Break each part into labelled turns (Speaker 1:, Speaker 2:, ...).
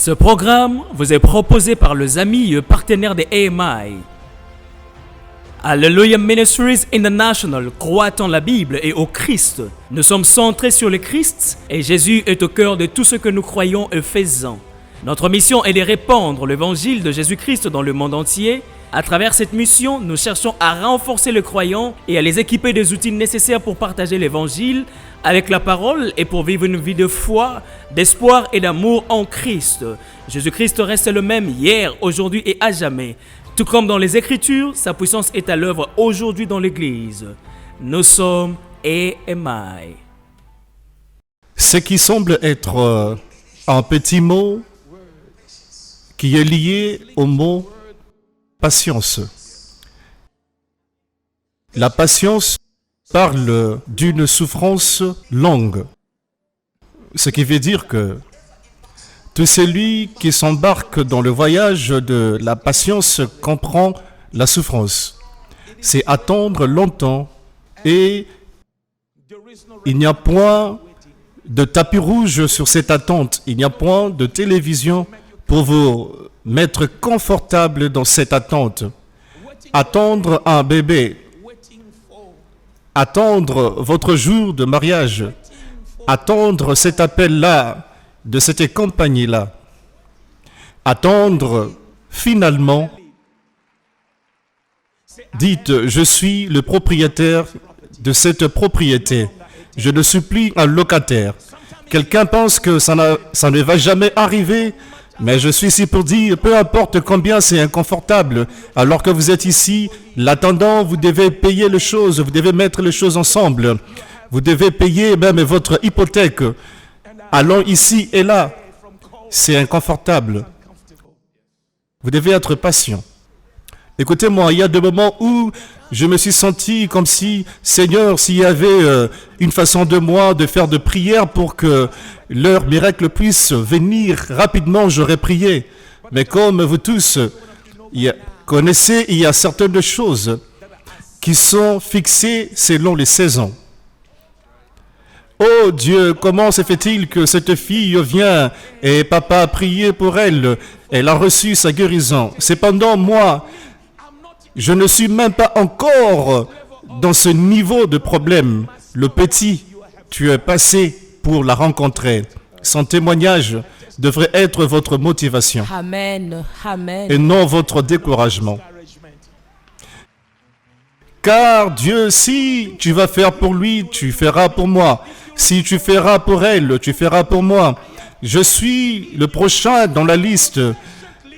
Speaker 1: Ce programme vous est proposé par les amis et partenaires de AMI. Hallelujah Ministries International croit en la Bible et au Christ. Nous sommes centrés sur le Christ et Jésus est au cœur de tout ce que nous croyons et faisons. Notre mission est de répandre l'évangile de Jésus-Christ dans le monde entier. À travers cette mission, nous cherchons à renforcer les croyants et à les équiper des outils nécessaires pour partager l'évangile avec la parole et pour vivre une vie de foi, d'espoir et d'amour en Christ. Jésus-Christ reste le même hier, aujourd'hui et à jamais. Tout comme dans les Écritures, sa puissance est à l'œuvre aujourd'hui dans l'Église. Nous sommes AMI.
Speaker 2: Ce qui semble être un petit mot qui est lié au mot patience. La patience parle d'une souffrance longue, ce qui veut dire que tout celui qui s'embarque dans le voyage de la patience comprend la souffrance. C'est attendre longtemps et il n'y a point de tapis rouge sur cette attente, il n'y a point de télévision pour vous mettre confortable dans cette attente. Attendre un bébé, attendre votre jour de mariage, attendre cet appel-là, de cette compagnie-là, attendre finalement, dites, je suis le propriétaire de cette propriété, je ne suis plus un locataire. Quelqu'un pense que ça ne va jamais arriver, mais je suis ici pour dire, peu importe combien c'est inconfortable, alors que vous êtes ici, l'attendant, vous devez payer les choses, vous devez mettre les choses ensemble, vous devez payer même votre hypothèque. Allons ici et là, c'est inconfortable. Vous devez être patient. Écoutez-moi, il y a des moments où je me suis senti comme si, Seigneur, s'il y avait une façon de moi de faire de prière pour que l'heure miracle puisse venir rapidement, j'aurais prié. Mais comme vous tous connaissez, il y a certaines choses qui sont fixées selon les saisons. Oh Dieu, comment se fait-il que cette fille vient et papa a prié pour elle, elle a reçu sa guérison. Cependant, moi, je ne suis même pas encore dans ce niveau de problème. Le petit, tu es passé pour la rencontrer. Son témoignage devrait être votre motivation.
Speaker 3: Amen. Amen.
Speaker 2: Et non votre découragement. Car Dieu, si tu vas faire pour lui, tu feras pour moi. Si tu feras pour elle, tu feras pour moi. Je suis le prochain dans la liste.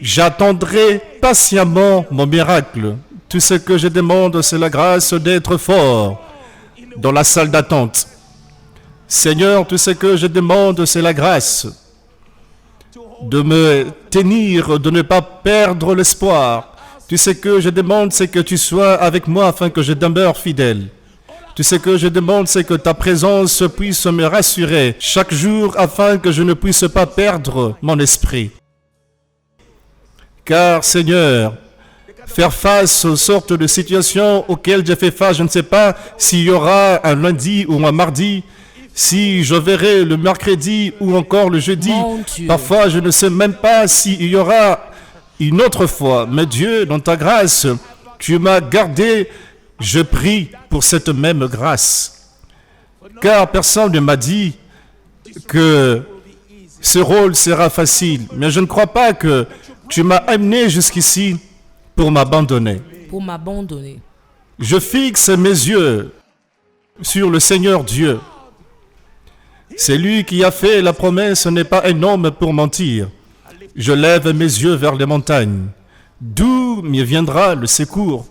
Speaker 2: J'attendrai patiemment mon miracle. Tout ce que je demande, c'est la grâce d'être fort dans la salle d'attente. Seigneur, tout ce que je demande, c'est la grâce de me tenir, de ne pas perdre l'espoir. Tout ce que je demande, c'est que tu sois avec moi afin que je demeure fidèle. Tout ce que je demande, c'est que ta présence puisse me rassurer chaque jour afin que je ne puisse pas perdre mon esprit. Car, Seigneur, faire face aux sortes de situations auxquelles j'ai fait face, je ne sais pas s'il y aura un lundi ou un mardi, si je verrai le mercredi ou encore le jeudi. Parfois, je ne sais même pas s'il y aura une autre fois. Mais Dieu, dans ta grâce, tu m'as gardé. Je prie pour cette même grâce. Car personne ne m'a dit que ce rôle sera facile. Mais je ne crois pas que tu m'as amené jusqu'ici pour m'abandonner. Je fixe mes yeux sur le Seigneur Dieu. C'est lui qui a fait la promesse, ce n'est pas un homme pour mentir. Je lève mes yeux vers les montagnes. D'où me viendra le secours?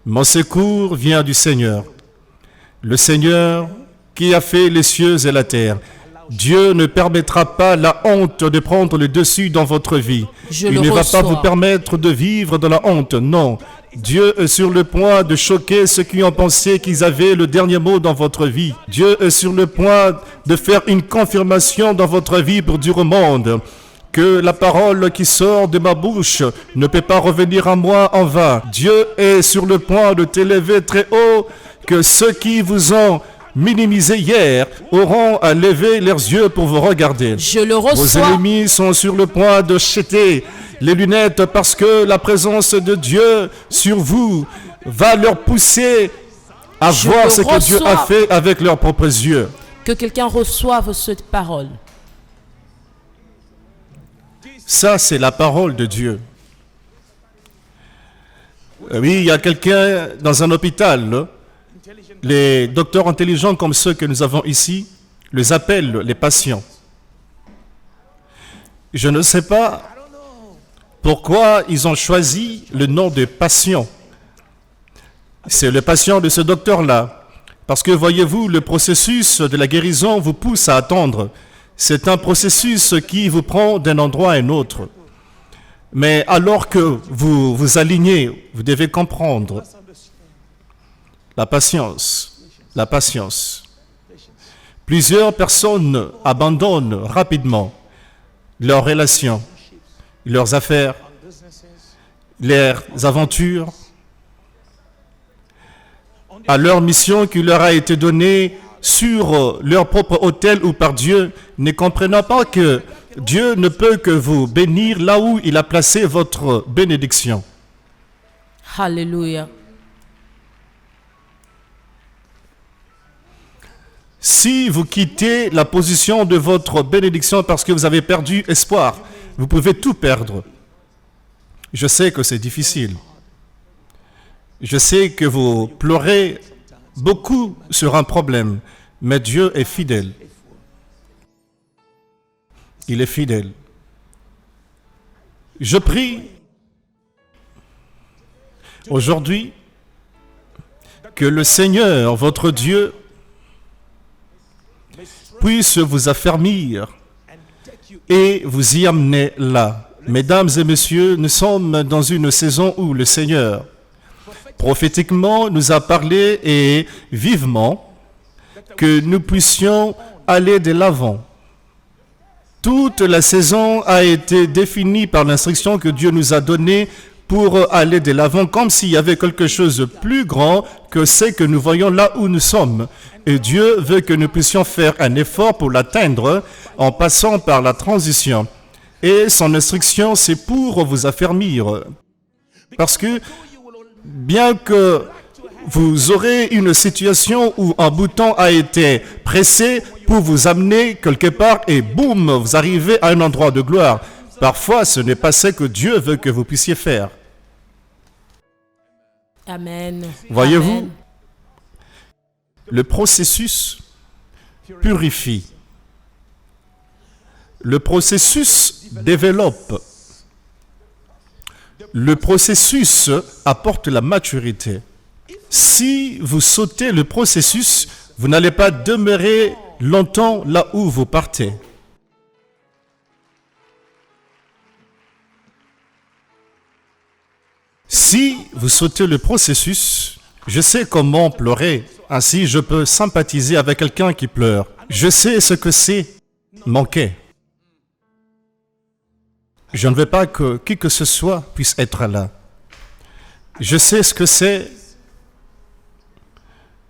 Speaker 2: Mon secours vient du Seigneur. Le Seigneur qui a fait les cieux et la terre. Dieu ne permettra pas la honte de prendre le dessus dans votre vie. Il ne va pas vous permettre de vivre dans la honte, non. Dieu est sur le point de choquer ceux qui ont pensé qu'ils avaient le dernier mot dans votre vie. Dieu est sur le point de faire une confirmation dans votre vie pour dire au monde que la parole qui sort de ma bouche ne peut pas revenir à moi en vain. Dieu est sur le point de t'élever très haut, que ceux qui vous ont minimisé hier auront à lever leurs yeux pour vous regarder.
Speaker 3: Je le
Speaker 2: Vos
Speaker 3: reçois.
Speaker 2: ennemis sont sur le point de jeter les lunettes parce que la présence de Dieu sur vous va leur pousser à
Speaker 3: Je
Speaker 2: voir
Speaker 3: le
Speaker 2: ce que Dieu a
Speaker 3: reçois.
Speaker 2: fait avec leurs propres yeux.
Speaker 3: Que quelqu'un reçoive cette parole.
Speaker 2: Ça, c'est la parole de Dieu. Oui, il y a quelqu'un dans un hôpital. Les docteurs intelligents comme ceux que nous avons ici les appellent les patients. Je ne sais pas pourquoi ils ont choisi le nom de patient. C'est le patient de ce docteur-là. Parce que voyez-vous, le processus de la guérison vous pousse à attendre. C'est un processus qui vous prend d'un endroit à un autre. Mais alors que vous vous alignez, vous devez comprendre la patience, la patience. Plusieurs personnes abandonnent rapidement leurs relations, leurs affaires, leurs aventures, à leur mission qui leur a été donnée sur leur propre autel ou par Dieu, ne comprenant pas que Dieu ne peut que vous bénir là où il a placé votre bénédiction.
Speaker 3: Alléluia.
Speaker 2: Si vous quittez la position de votre bénédiction parce que vous avez perdu espoir, vous pouvez tout perdre. Je sais que c'est difficile. Je sais que vous pleurez beaucoup sur un problème, mais Dieu est fidèle. Il est fidèle. Je prie aujourd'hui que le Seigneur, votre Dieu, puisse vous affermir et vous y amener là. Mesdames et messieurs, nous sommes dans une saison où le Seigneur prophétiquement nous a parlé et vivement que nous puissions aller de l'avant. Toute la saison a été définie par l'instruction que Dieu nous a donnée pour aller de l'avant, comme s'il y avait quelque chose de plus grand que ce que nous voyons là où nous sommes. Et Dieu veut que nous puissions faire un effort pour l'atteindre en passant par la transition. Et son instruction, c'est pour vous affermir. Parce que bien que vous aurez une situation où un bouton a été pressé pour vous amener quelque part et boum, vous arrivez à un endroit de gloire. Parfois, ce n'est pas ce que Dieu veut que vous puissiez faire.
Speaker 3: Amen.
Speaker 2: Voyez-vous,
Speaker 3: Amen.
Speaker 2: le processus purifie. Le processus développe. Le processus apporte la maturité. Si vous sautez le processus, vous n'allez pas demeurer longtemps là où vous partez. Si vous sautez le processus, je sais comment pleurer. Ainsi, je peux sympathiser avec quelqu'un qui pleure. Je sais ce que c'est manquer. Je ne veux pas que qui que ce soit puisse être là. Je sais ce que c'est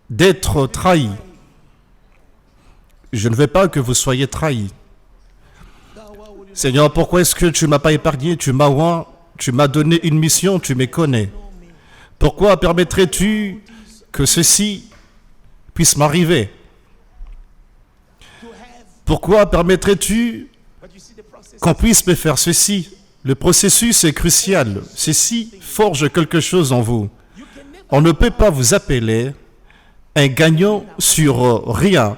Speaker 2: d'être trahi. Je ne veux pas que vous soyez trahi. Seigneur, pourquoi est-ce que tu ne m'as pas épargné? Tu m'as oint, tu m'as donné une mission, tu me connais. Pourquoi permettrais-tu que ceci puisse m'arriver? Pourquoi permettrais-tu qu'on puisse me faire ceci? Le processus est crucial. Ceci forge quelque chose en vous. On ne peut pas vous appeler un gagnant sur rien.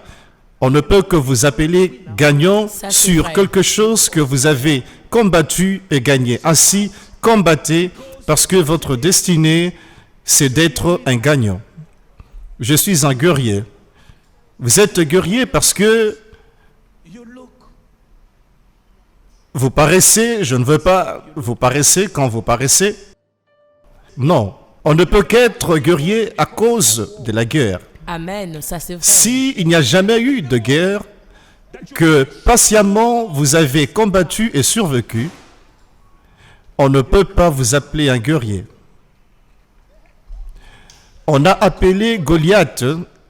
Speaker 2: On ne peut que vous appeler gagnant
Speaker 3: Ça, c'est
Speaker 2: sur
Speaker 3: vrai.
Speaker 2: quelque chose que vous avez combattu et gagné. Ainsi, combattez parce que votre destinée, c'est d'être un gagnant. Je suis un guerrier. Vous êtes guerrier parce que vous paraissez, je ne veux pas vous paraissez quand vous paraissez. Non, on ne peut qu'être guerrier à cause de la guerre.
Speaker 3: Amen. Ça c'est vrai.
Speaker 2: S'il n'y a jamais eu de guerre, que patiemment vous avez combattu et survécu, on ne peut pas vous appeler un guerrier. On a appelé Goliath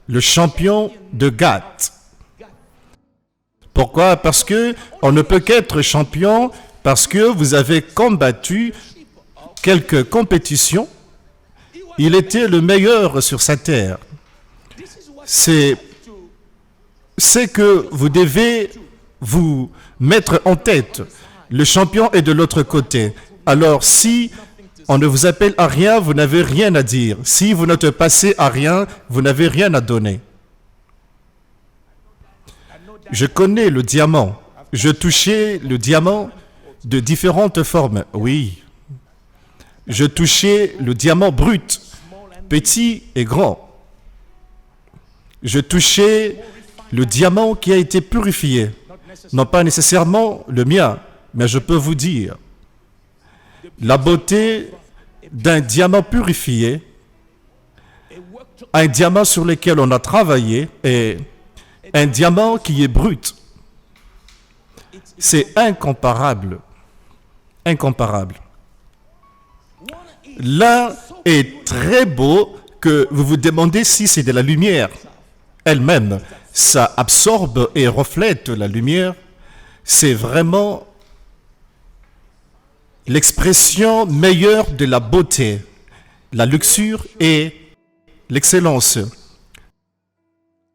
Speaker 2: le champion de Gath. Pourquoi? Parce que on ne peut qu'être champion parce que vous avez combattu quelques compétitions. Il était le meilleur sur sa terre. C'est que vous devez vous mettre en tête. Le champion est de l'autre côté. Alors si on ne vous appelle à rien, vous n'avez rien à dire. Si vous n'êtes passé à rien, vous n'avez rien à donner. Je connais le diamant. Je touchais le diamant de différentes formes. Oui. Je touchais le diamant brut, petit et grand. Je touchais le diamant qui a été purifié. Non pas nécessairement le mien, mais je peux vous dire, la beauté d'un diamant purifié, un diamant sur lequel on a travaillé, et un diamant qui est brut. C'est incomparable. Incomparable. L'un est très beau que vous vous demandez si c'est de la lumière elle-même. Ça absorbe et reflète la lumière. C'est vraiment l'expression meilleure de la beauté, la luxure et l'excellence.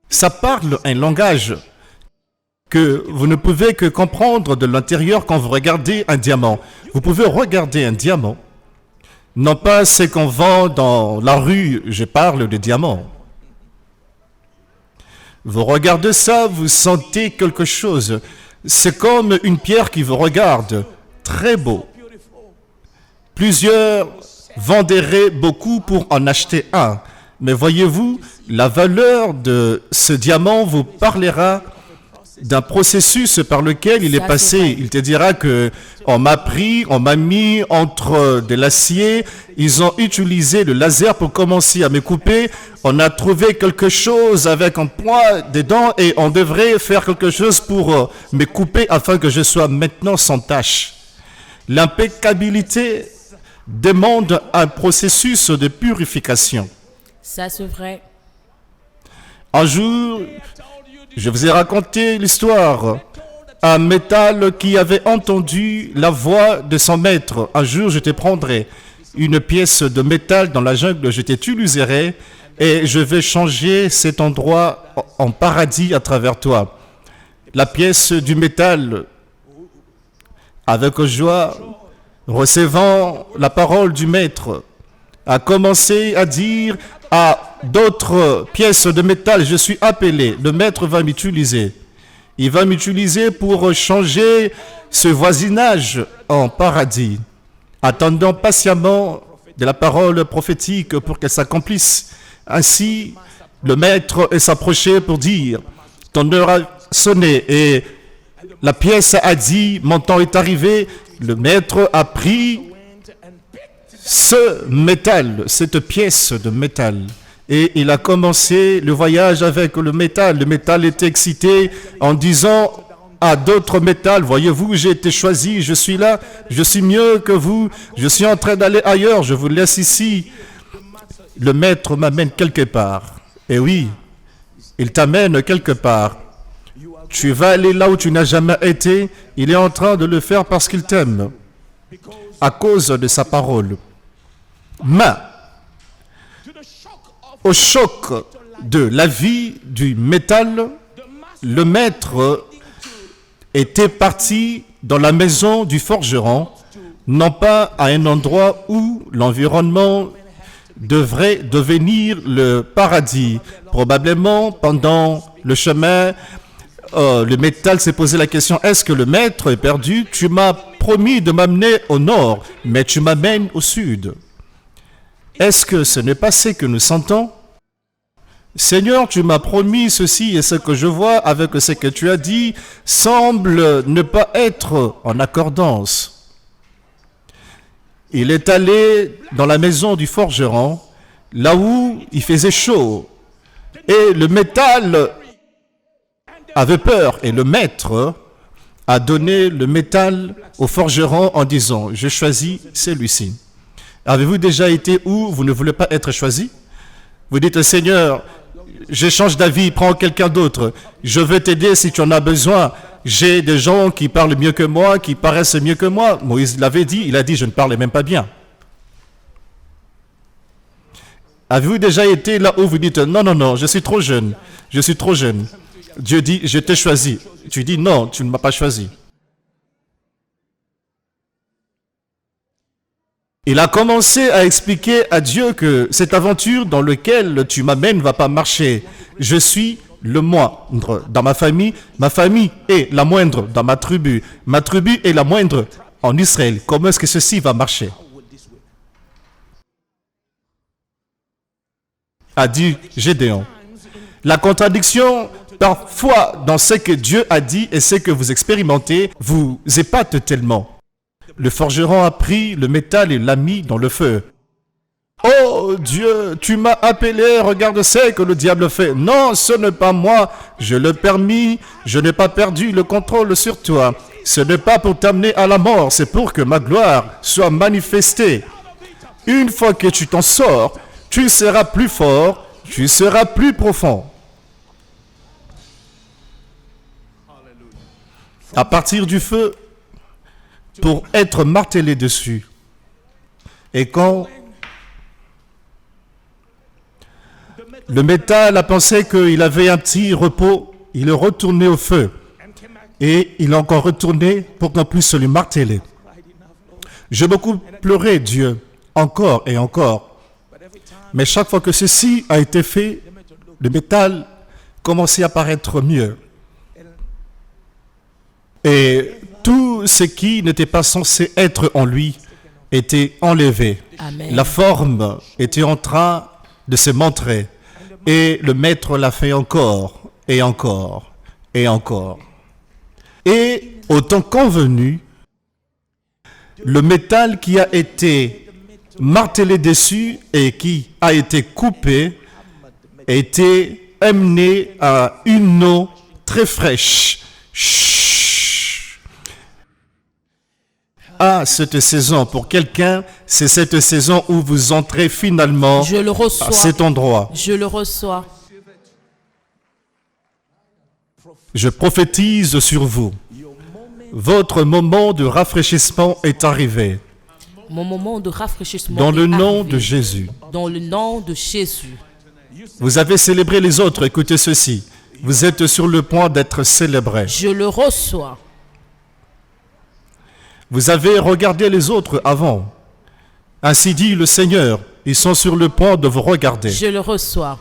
Speaker 2: Ça parle un langage que vous ne pouvez que comprendre de l'intérieur quand vous regardez un diamant. Vous pouvez regarder un diamant, non pas ce qu'on vend dans la rue, je parle de diamants. Vous regardez ça, vous sentez quelque chose. C'est comme une pierre qui vous regarde, très beau. Plusieurs venderaient beaucoup pour en acheter un. Mais voyez-vous, la valeur de ce diamant vous parlera d'un processus par lequel il est passé. Il te dira que on m'a mis entre de l'acier, ils ont utilisé le laser pour commencer à me couper, on a trouvé quelque chose avec un poids dedans et on devrait faire quelque chose pour me couper afin que je sois maintenant sans tache. L'impeccabilité demande un processus de purification.
Speaker 3: Ça, c'est vrai.
Speaker 2: Un jour, je vous ai raconté l'histoire. Un métal qui avait entendu la voix de son maître. Un jour, je te prendrai une pièce de métal dans la jungle, je t'utiliserai et je vais changer cet endroit en paradis à travers toi. La pièce du métal, avec joie, recevant la parole du maître, a commencé à dire à d'autres pièces de métal, je suis appelé, le maître va m'utiliser. Il va m'utiliser pour changer ce voisinage en paradis, attendant patiemment de la parole prophétique pour qu'elle s'accomplisse. Ainsi, le maître s'approchait pour dire, ton heure a sonné et la pièce a dit, mon temps est arrivé. Le maître a pris ce métal, cette pièce de métal, et il a commencé le voyage avec le métal. Le métal était excité en disant à d'autres métals, voyez-vous, j'ai été choisi, je suis là, je suis mieux que vous, je suis en train d'aller ailleurs, je vous laisse ici. Le maître m'amène quelque part. Et oui, il t'amène quelque part. Tu vas aller là où tu n'as jamais été, il est en train de le faire parce qu'il t'aime, à cause de sa parole. Mais, au choc de la vie du métal, le maître était parti dans la maison du forgeron, non pas à un endroit où l'environnement devrait devenir le paradis. Probablement, pendant le chemin, le métal s'est posé la question, est-ce que le maître est perdu? Tu m'as promis de m'amener au nord, mais tu m'amènes au sud. Est-ce que ce n'est pas ce que nous sentons? Seigneur, tu m'as promis ceci et ce que je vois avec ce que tu as dit semble ne pas être en accordance. Il est allé dans la maison du forgeron, là où il faisait chaud, et le métal avait peur, et le maître a donné le métal au forgeron en disant, je choisis celui-ci. Avez-vous déjà été où vous ne voulez pas être choisi? Vous dites, Seigneur, j'échange d'avis, prends quelqu'un d'autre. Je veux t'aider si tu en as besoin. J'ai des gens qui parlent mieux que moi, qui paraissent mieux que moi. Moïse l'avait dit, il a dit, je ne parlais même pas bien. Avez-vous déjà été là où vous dites, non, non, non, je suis trop jeune, je suis trop jeune. Dieu dit, je t'ai choisi. Tu dis, non, tu ne m'as pas choisi. Il a commencé à expliquer à Dieu que cette aventure dans laquelle tu m'amènes ne va pas marcher. Je suis le moindre dans ma famille est la moindre dans ma tribu est la moindre en Israël. Comment est-ce que ceci va marcher? A dit Gédéon. La contradiction, parfois, dans ce que Dieu a dit et ce que vous expérimentez, vous épate tellement. Le forgeron a pris le métal et l'a mis dans le feu. Oh Dieu, tu m'as appelé, regarde ce que le diable fait. Non, ce n'est pas moi, je l'ai permis, je n'ai pas perdu le contrôle sur toi. Ce n'est pas pour t'amener à la mort, c'est pour que ma gloire soit manifestée. Une fois que tu t'en sors, tu seras plus fort, tu seras plus profond. À partir du feu, pour être martelé dessus. Et quand le métal a pensé qu'il avait un petit repos, il est retourné au feu. Et il est encore retourné pour qu'on puisse lui marteler. J'ai beaucoup pleuré Dieu, encore et encore. Mais chaque fois que ceci a été fait, le métal commençait à paraître mieux. Et tout ce qui n'était pas censé être en lui était enlevé.
Speaker 3: Amen.
Speaker 2: La forme était en train de se montrer. Et le maître l'a fait encore, et encore, et encore. Et au temps convenu, le métal qui a été martelé dessus et qui a été coupé était amené à une eau très fraîche. Ah, cette saison, pour quelqu'un, c'est cette saison où vous entrez finalement
Speaker 3: Je le reçois.
Speaker 2: à cet endroit.
Speaker 3: Je le reçois.
Speaker 2: Je prophétise sur vous. Votre moment de rafraîchissement est arrivé.
Speaker 3: Mon moment de rafraîchissement
Speaker 2: Dans le
Speaker 3: est
Speaker 2: nom
Speaker 3: arrivé.
Speaker 2: de Jésus.
Speaker 3: Dans le nom de Jésus.
Speaker 2: Vous avez célébré les autres, écoutez ceci. Vous êtes sur le point d'être célébré.
Speaker 3: Je le reçois.
Speaker 2: Vous avez regardé les autres avant. Ainsi dit le Seigneur, ils sont sur le point de vous regarder.
Speaker 3: Je le reçois.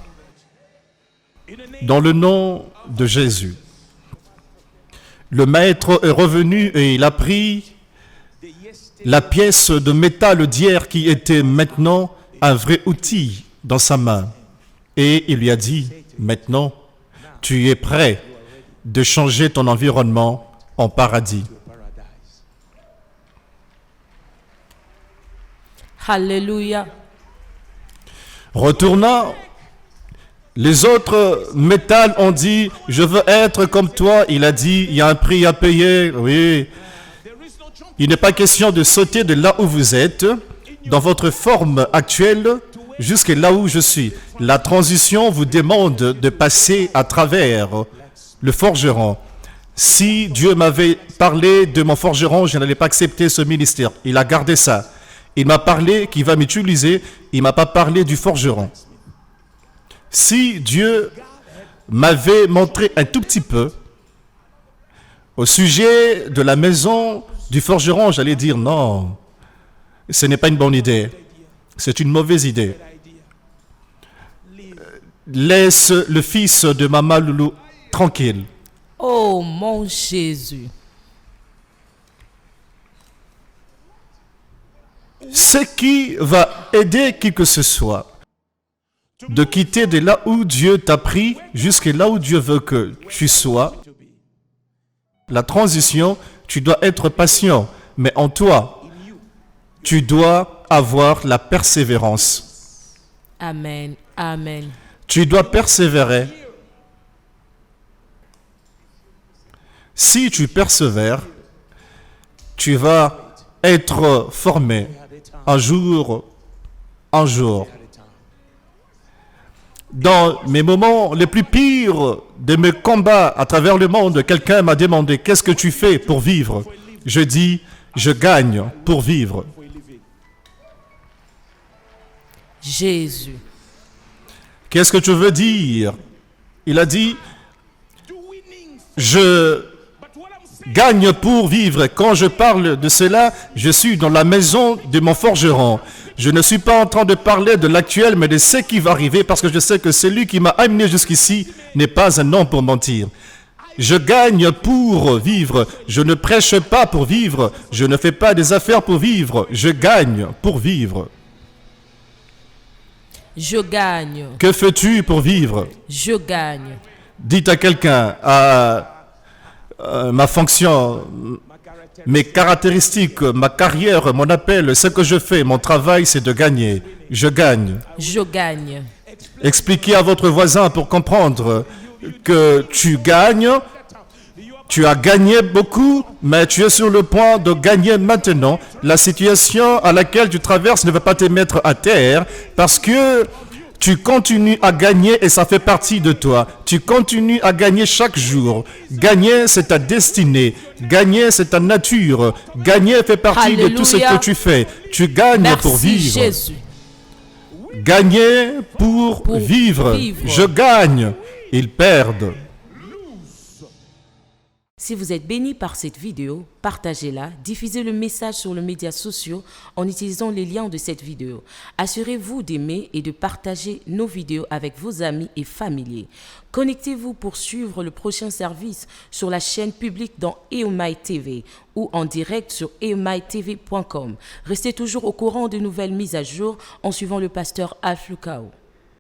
Speaker 2: Dans le nom de Jésus. Le maître est revenu et il a pris la pièce de métal d'hier qui était maintenant un vrai outil dans sa main. Et il lui a dit, maintenant, tu es prêt de changer ton environnement en paradis.
Speaker 3: Alléluia.
Speaker 2: Retournant, les autres métals ont dit, je veux être comme toi. Il a dit, il y a un prix à payer. Oui. Il n'est pas question de sauter de là où vous êtes, dans votre forme actuelle, jusqu'à là où je suis. La transition vous demande de passer à travers le forgeron. Si Dieu m'avait parlé de mon forgeron, je n'allais pas accepter ce ministère. Il a gardé ça. Il m'a parlé qu'il va m'utiliser. Il ne m'a pas parlé du forgeron. Si Dieu m'avait montré un tout petit peu au sujet de la maison du forgeron, j'allais dire non, ce n'est pas une bonne idée. C'est une mauvaise idée. Laisse le fils de Maman Loulou tranquille.
Speaker 3: Oh mon Jésus.
Speaker 2: Ce qui va aider qui que ce soit de quitter de là où Dieu t'a pris jusqu'à là où Dieu veut que tu sois. La transition, tu dois être patient, mais en toi, tu dois avoir la persévérance.
Speaker 3: Amen. Amen.
Speaker 2: Tu dois persévérer. Si tu persévères, tu vas être formé un jour en jour. Dans mes moments les plus pires de mes combats à travers le monde, quelqu'un m'a demandé « Qu'est-ce que tu fais pour vivre ?» Je dis « Je gagne pour vivre. »
Speaker 3: Jésus.
Speaker 2: Qu'est-ce que tu veux dire? Il a dit « Je gagne pour vivre. » Quand je parle de cela, je suis dans la maison de mon forgeron. Je ne suis pas en train de parler de l'actuel, mais de ce qui va arriver, parce que je sais que celui qui m'a amené jusqu'ici n'est pas un homme pour mentir. Je gagne pour vivre. Je ne prêche pas pour vivre. Je ne fais pas des affaires pour vivre. Je gagne pour vivre.
Speaker 3: Je gagne.
Speaker 2: Que fais-tu pour vivre?
Speaker 3: Je gagne.
Speaker 2: Dites à quelqu'un, ma fonction, mes caractéristiques, ma carrière, mon appel, ce que je fais, mon travail, c'est de gagner. Je gagne.
Speaker 3: Je gagne.
Speaker 2: Expliquez à votre voisin pour comprendre que tu gagnes. Tu as gagné beaucoup, mais tu es sur le point de gagner maintenant. La situation à laquelle tu traverses ne va pas te mettre à terre parce que tu continues à gagner et ça fait partie de toi. Tu continues à gagner chaque jour. Gagner, c'est ta destinée. Gagner, c'est ta nature. Gagner fait partie de tout ce que tu fais. Tu gagnes
Speaker 3: Merci
Speaker 2: pour vivre.
Speaker 3: Jésus.
Speaker 2: Gagner pour vivre. Je gagne. Ils perdent.
Speaker 3: Si vous êtes béni par cette vidéo, partagez-la, diffusez le message sur les médias sociaux en utilisant les liens de cette vidéo. Assurez-vous d'aimer et de partager nos vidéos avec vos amis et familiers. Connectez-vous pour suivre le prochain service sur la chaîne publique dans EOMAI TV ou en direct sur eomaitv.com. Restez toujours au courant de nouvelles mises à jour en suivant le pasteur Alpha Lucao.